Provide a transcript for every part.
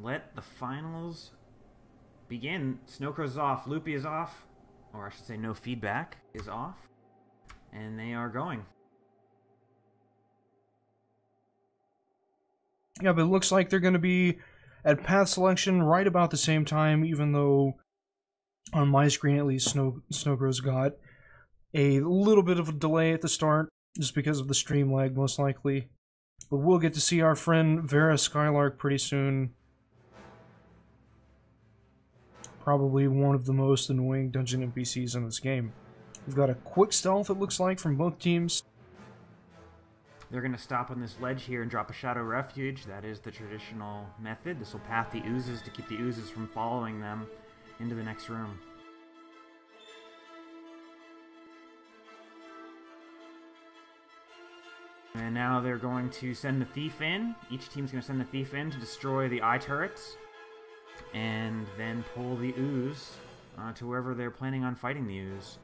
let the finals begin. Snowcrow's is off, Loopy is off, or I should say no feedback is off, and they are going. Yeah, but it looks like they're going to be at path selection right about the same time, even though on my screen at least Snowcrow's got a little bit of a delay at the start, just because of the stream lag most likely. But we'll get to see our friend Vera Skylark pretty soon. Probably one of the most annoying dungeon NPCs in this game. We've got a quick stealth, it looks like, from both teams. They're going to stop on this ledge here and drop a Shadow Refuge. That is the traditional method. This will path the oozes to keep the oozes from following them into the next room. And now they're going to send the Thief in. Each team's going to send the Thief in to destroy the eye turrets. And then pull the ooze to wherever they're planning on fighting the ooze.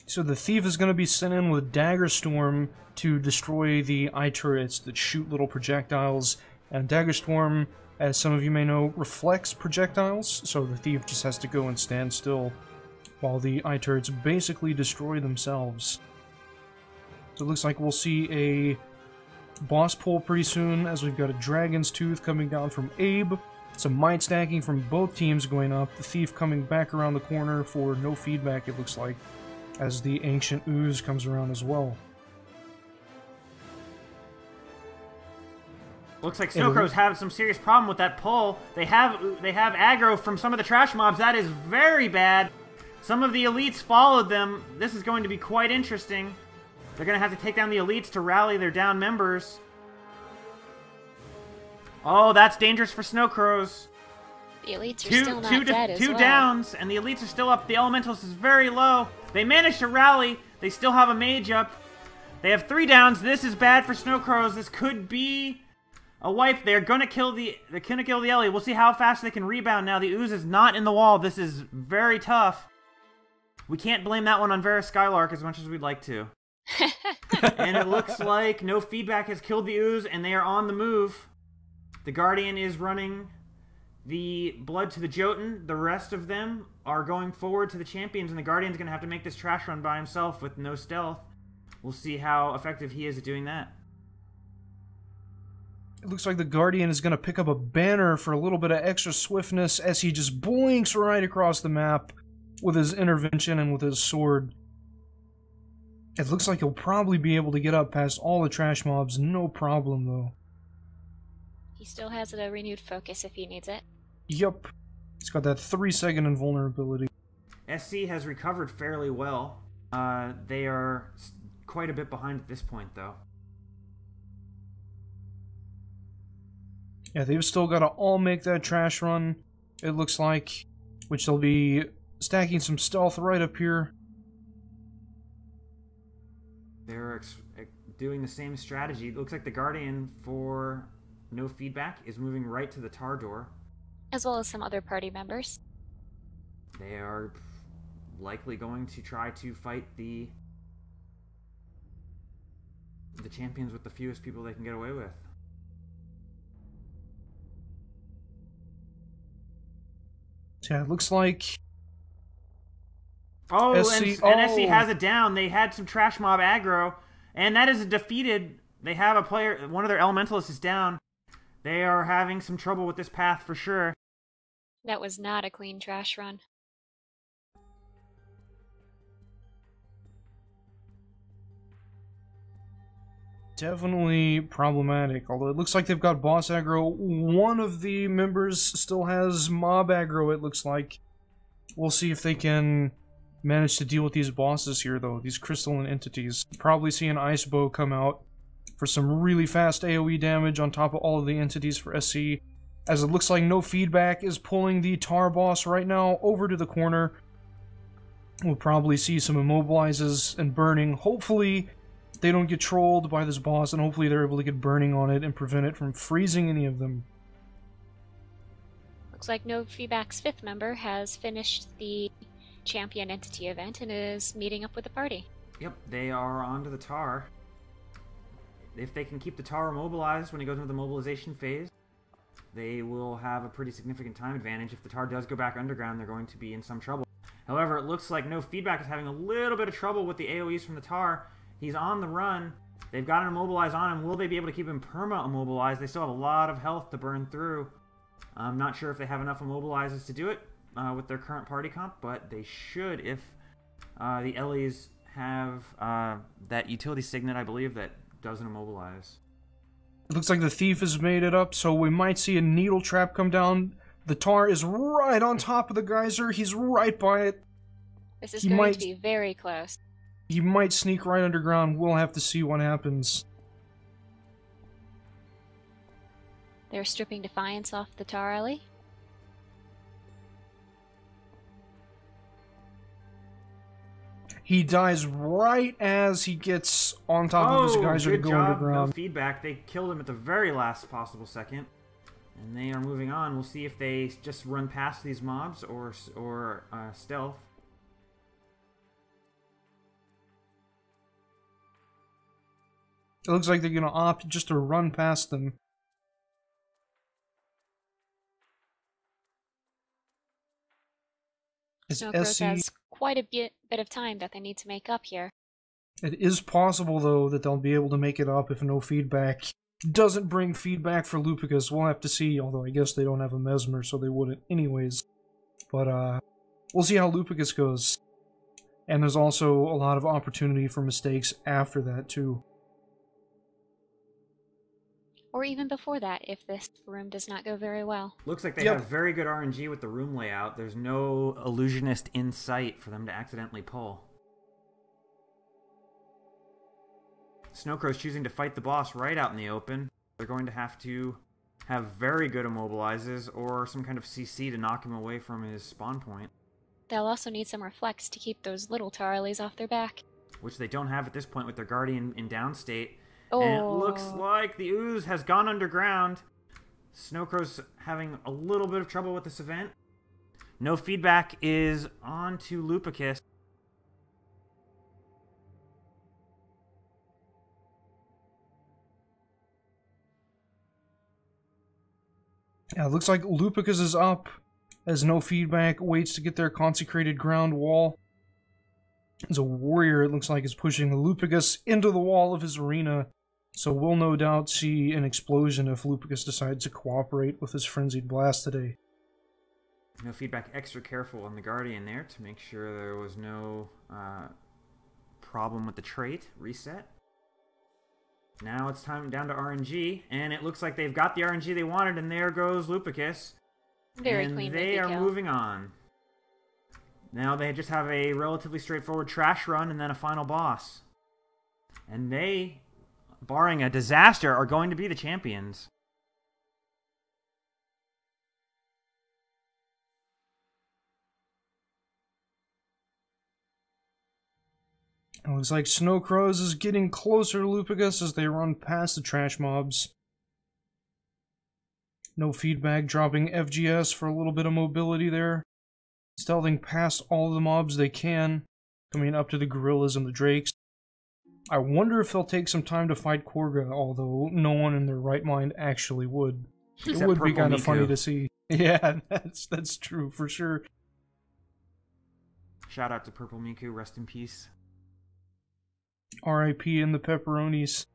So the Thief is going to be sent in with Dagger Storm to destroy the eye turrets that shoot little projectiles. And Dagger Storm, as some of you may know, reflects projectiles, so the Thief just has to go and stand still while the eye turrets basically destroy themselves. So it looks like we'll see a boss pull pretty soon, as we've got a Dragon's Tooth coming down from Abe, some might stacking from both teams going up, the Thief coming back around the corner for no feedback, it looks like, as the Ancient Ooze comes around as well. Looks like Snowcrow's having some serious problem with that pull. They have aggro from some of the trash mobs. That is very bad. Some of the elites followed them. This is going to be quite interesting. They're going to have to take down the elites to rally their down members. Oh, that's dangerous for Snowcrows. The elites are still not dead as well. Two downs, and the elites are still up. The elementals is very low. They managed to rally. They still have a mage up. They have 3 downs. This is bad for Snowcrows. This could be a wipe. They're gonna kill the Ellie. We'll see how fast they can rebound now. The ooze is not in the wall. This is very tough. We can't blame that one on Vera Skylark as much as we'd like to. And it looks like no feedback has killed the ooze, and they are on the move. The Guardian is running the blood to the Jotun. The rest of them are going forward to the champions, and the Guardian's going to have to make this trash run by himself with no stealth. We'll see how effective he is at doing that. It looks like the Guardian is going to pick up a banner for a little bit of extra swiftness as he just blinks right across the map with his intervention and with his sword. It looks like he'll probably be able to get up past all the trash mobs, no problem though. He still has a renewed focus if he needs it. Yup. He's got that 3-second invulnerability. SC has recovered fairly well. They are quite a bit behind at this point though. Yeah, they've still got to all make that trash run, it looks like, which they'll be stacking some stealth right up here. They're doing the same strategy. It looks like the Guardian, for no feedback, is moving right to the tar door. As well as some other party members. They are likely going to try to fight the champions with the fewest people they can get away with. Yeah, it looks like... Oh, and SC has it down. They had some trash mob aggro, and that is a defeated. They have a player, one of their elementalists is down. They are having some trouble with this path for sure. That was not a clean trash run. Definitely problematic, although it looks like they've got boss aggro. One of the members still has mob aggro, it looks like. We'll see if they can manage to deal with these bosses here, though, these crystalline entities. Probably see an ice bow come out for some really fast AoE damage on top of all of the entities for SC, as it looks like no feedback is pulling the tar boss right now over to the corner. We'll probably see some immobilizes and burning. Hopefully they don't get trolled by this boss, and hopefully they're able to get burning on it and prevent it from freezing any of them. Looks like No Feedback's 5th member has finished the champion entity event and is meeting up with the party. Yep, they are onto the tar. if they can keep the Tar immobilized when he goes into the mobilization phase, they will have a pretty significant time advantage. If the Tar does go back underground, they're going to be in some trouble. However, it looks like NoFB is having a little bit of trouble with the AoEs from the Tar. He's on the run. They've got an immobilize on him. Will they be able to keep him perma-immobilized? They still have a lot of health to burn through. I'm not sure if they have enough immobilizers to do it with their current party comp, but they should if the Ellies have that utility signet, I believe, that doesn't immobilize. It looks like the Thief has made it up, so we might see a needle trap come down. The Tar is right on top of the geyser. He's right by it. This is going to be very close. He might sneak right underground. We'll have to see what happens. They're stripping Defiance off the Tar alley. He dies right as he gets on top of his geyser to go underground. No feedback. They killed him at the very last possible second. And they are moving on. We'll see if they just run past these mobs or stealth. It looks like they're going to opt just to run past them. Snowcrows has quite a bit of time that they need to make up here. It is possible, though, that they'll be able to make it up if no feedback doesn't bring feedback for Lupicus. We'll have to see, although I guess they don't have a Mesmer, so they wouldn't anyways. But, we'll see how Lupicus goes. And there's also a lot of opportunity for mistakes after that, too. Or even before that, if this room does not go very well. Looks like they have very good RNG with the room layout. There's no illusionist in sight for them to accidentally pull. Snowcrow's choosing to fight the boss right out in the open. They're going to have very good immobilizes or some kind of CC to knock him away from his spawn point. They'll also need some reflex to keep those little Tarleys off their back. Which they don't have at this point with their Guardian in downstate. Oh. And it looks like the ooze has gone underground. Snowcrow's having a little bit of trouble with this event. No feedback is on to Lupicus. Yeah, it looks like Lupicus is up as no feedback waits to get their consecrated ground wall. As a warrior, it looks like is pushing Lupicus into the wall of his arena. So we'll no doubt see an explosion if Lupicus decides to cooperate with his frenzied blast today. No feedback, extra careful on the Guardian there to make sure there was no problem with the trait. Reset. Now it's time down to RNG, and it looks like they've got the RNG they wanted, and there goes Lupicus. Very clean. And they are moving on. Now they just have a relatively straightforward trash run and then a final boss. And they, barring a disaster, are going to be the champions. It looks like Snowcrows is getting closer to Lupicus as they run past the trash mobs. No feedback, dropping FGS for a little bit of mobility there. Stealthing past all the mobs they can, coming up to the gorillas and the drakes. I wonder if they'll take some time to fight Korga, although no one in their right mind actually would. It would be kind of funny to see. Yeah, that's true, for sure. Shout out to Purple Miku, rest in peace. R.I.P. in the pepperonis.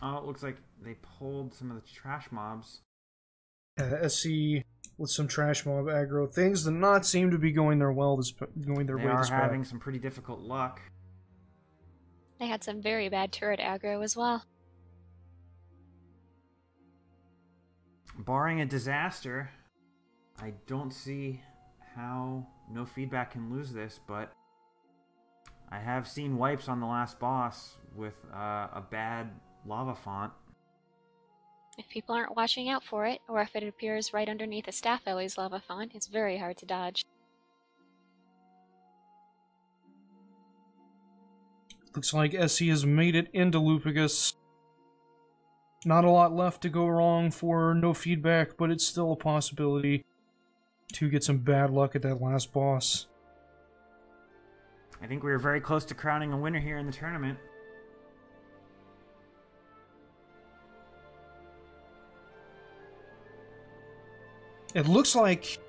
Oh, it looks like they pulled some of the trash mobs. SC with some trash mob aggro. Things do not seem to be going their way this They are having some pretty difficult luck. They had some very bad turret aggro as well. Barring a disaster, I don't see how no feedback can lose this, but I have seen wipes on the last boss with a bad lava font. If people aren't watching out for it, or if it appears right underneath a Staff Ellie's lava font, it's very hard to dodge. Looks like SC has made it into Lupicus. Not a lot left to go wrong for no feedback, but it's still a possibility to get some bad luck at that last boss. I think we were very close to crowning a winner here in the tournament. It looks like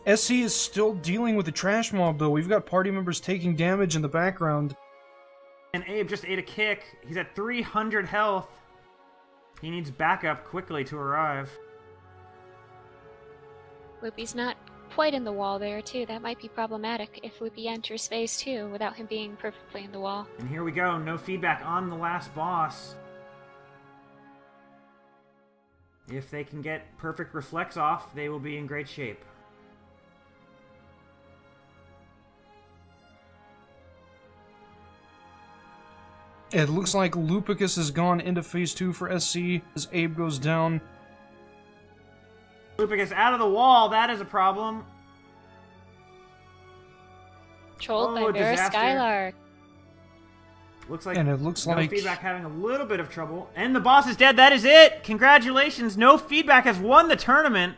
SC is still dealing with the trash mob, though. We've got party members taking damage in the background. And Abe just ate a kick. He's at 300 health. He needs backup quickly to arrive. Loopy's not quite in the wall there, too. That might be problematic if Loopy enters phase 2 without him being perfectly in the wall. And here we go. No feedback on the last boss. If they can get perfect reflex off, they will be in great shape. It looks like Lupicus has gone into phase 2 for SC as Abe goes down. Lupicus out of the wall. That is a problem. Trolled by Vera disaster. Skylark. Looks like, And it looks no like feedback having a little bit of trouble. And the boss is dead. That is it. Congratulations. No feedback has won the tournament.